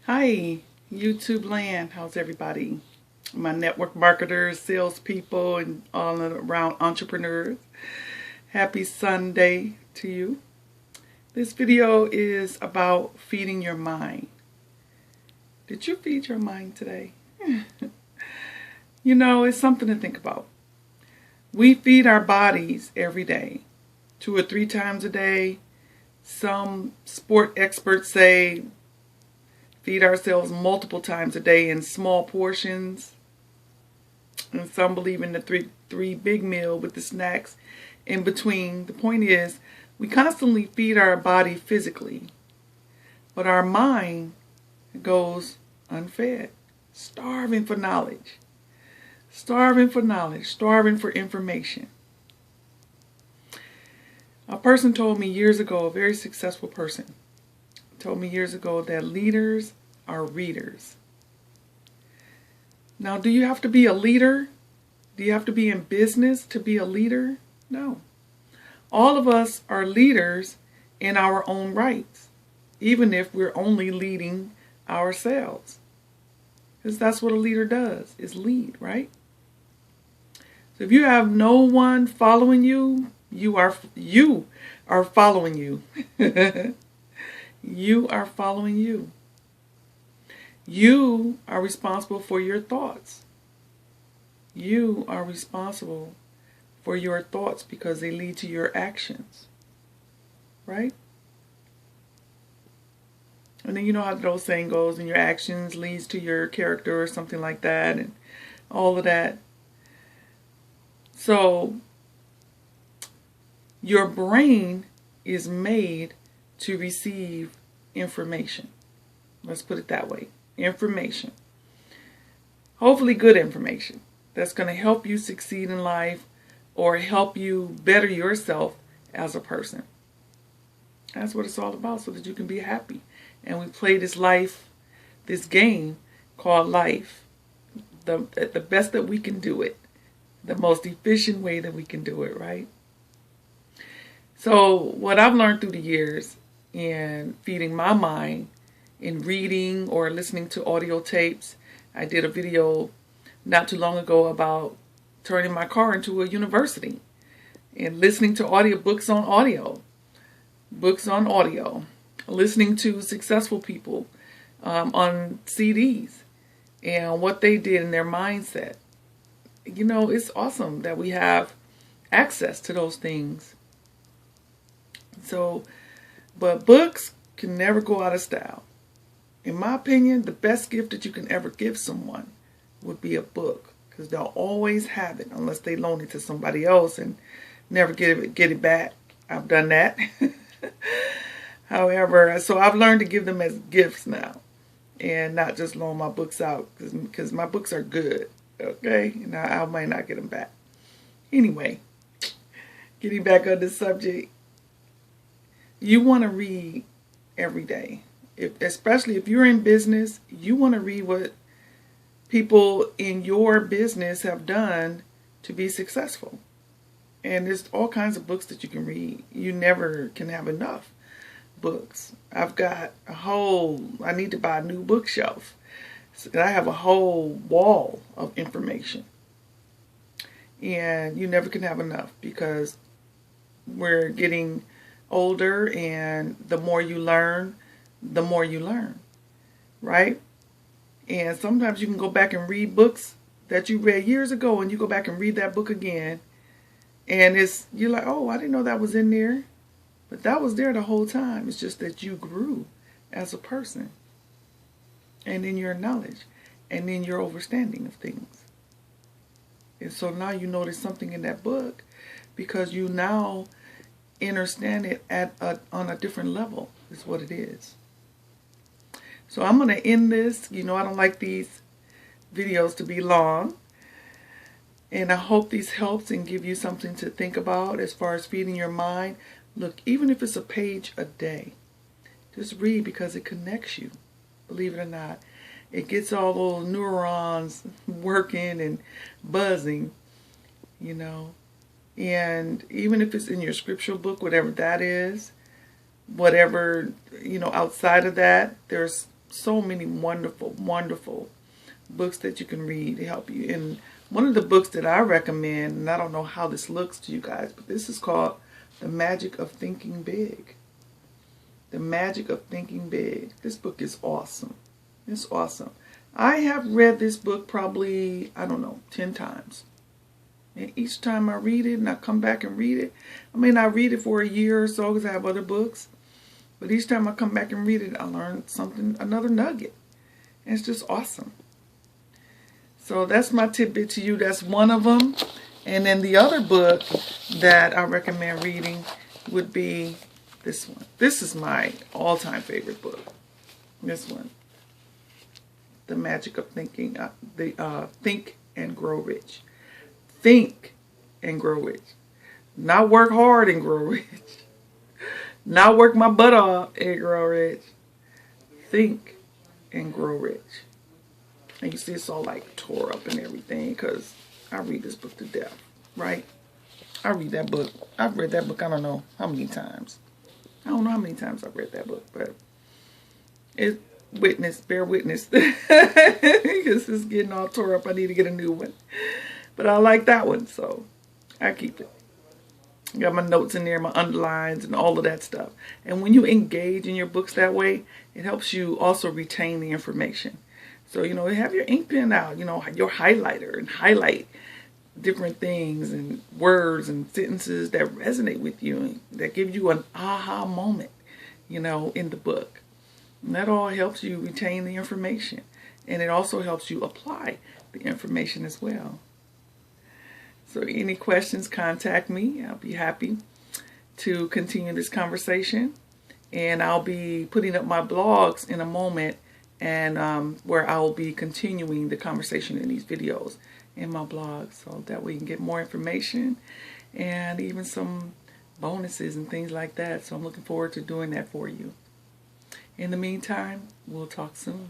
Hi, YouTube land. How's everybody? My network marketers, salespeople, and all around entrepreneurs. Happy Sunday to you. This video is about feeding your mind. Did you feed your mind today? It's something to think about. We feed our bodies every day, 2 or 3 times a day. Some sport experts say feed ourselves multiple times a day in small portions. And some believe in the three big meal with the snacks in between. The point is, we constantly feed our body physically, but our mind goes unfed, starving for knowledge, starving for information. A person told me years ago, a very successful person, told me years ago that leaders are readers. Now, do you have to be a leader? Do you have to be in business to be a leader? No. All of us are leaders in our own rights, even if we're only leading ourselves. Because that's what a leader does, is lead, right? So if you have no one following you, you are following you. You are following you. You are responsible for your thoughts. You are responsible for your thoughts because they lead to your actions. Right? And then you know how the old saying goes, and your actions leads to your character or something like that, and all of that. So your brain is made to receive information. Let's put it that way. Information. Hopefully good information that's going to help you succeed in life or help you better yourself as a person. That's what it's all about, so that you can be happy. And we play this game called life, the best that we can do it, the most efficient way that we can do it, right? So what I've learned through the years in feeding my mind, in reading or listening to audio tapes. I did a video not too long ago about turning my car into a university and listening to books on audio, listening to successful people on CDs and what they did in their mindset. It's awesome that we have access to those things. But books can never go out of style. In my opinion, the best gift that you can ever give someone would be a book, because they'll always have it unless they loan it to somebody else and never get it back. I've done that. However, so I've learned to give them as gifts now and not just loan my books out because my books are good, okay? And I might not get them back. Anyway, getting back on this subject, you want to read every day. Especially if you're in business, you want to read what people in your business have done to be successful. And there's all kinds of books that you can read. You never can have enough books. I've got I need to buy a new bookshelf. So I have a whole wall of information. And you never can have enough because we're getting older, and the more you learn, right? And sometimes you can go back and read books that you read years ago, and you go back and read that book again, and you're like, oh, I didn't know that was in there, but that was there the whole time. It's just that you grew as a person, and in your knowledge, and in your understanding of things. And so now you notice something in that book because you now understand it on a different level, is what it is. So I'm going to end this. I don't like these videos to be long. And I hope these helps and give you something to think about as far as feeding your mind. Look, even if it's a page a day, just read because it connects you. Believe it or not. It gets all those neurons working and buzzing, And even if it's in your scriptural book, whatever that is, outside of that, there's so many wonderful, wonderful books that you can read to help you. And one of the books that I recommend, and I don't know how this looks to you guys, but this is called The Magic of Thinking Big. The Magic of Thinking Big. This book is awesome. It's awesome. I have read this book probably, I don't know, 10 times. And each time I read it and I come back and read it, I mean, I read it for a year or so because I have other books. But each time I come back and read it, I learn something, another nugget. And it's just awesome. So that's my tidbit to you. That's one of them. And then the other book that I recommend reading would be this one. This is my all-time favorite book. This one. The Magic of Thinking. Think and Grow Rich. Think and grow rich. Not work hard and grow rich. Not work my butt off and grow rich. Think and grow rich. And you see it's all like tore up and everything because I read this book to death, right? I read that book. I've read that book I don't know how many times. I don't know how many times I've read that book, but bear witness. Because it's getting all tore up. I need to get a new one. But I like that one, so I keep it. Got my notes in there, my underlines, and all of that stuff. And when you engage in your books that way, it helps you also retain the information. So, you know, have your ink pen out, you know, your highlighter, and highlight different things and words and sentences that resonate with you and that give you an aha moment, you know, in the book. And that all helps you retain the information. And it also helps you apply the information as well. So any questions, contact me. I'll be happy to continue this conversation. And I'll be putting up my blogs in a moment, and where I will be continuing the conversation in these videos in my blog, so that way you can get more information and even some bonuses and things like that. So I'm looking forward to doing that for you. In the meantime, we'll talk soon.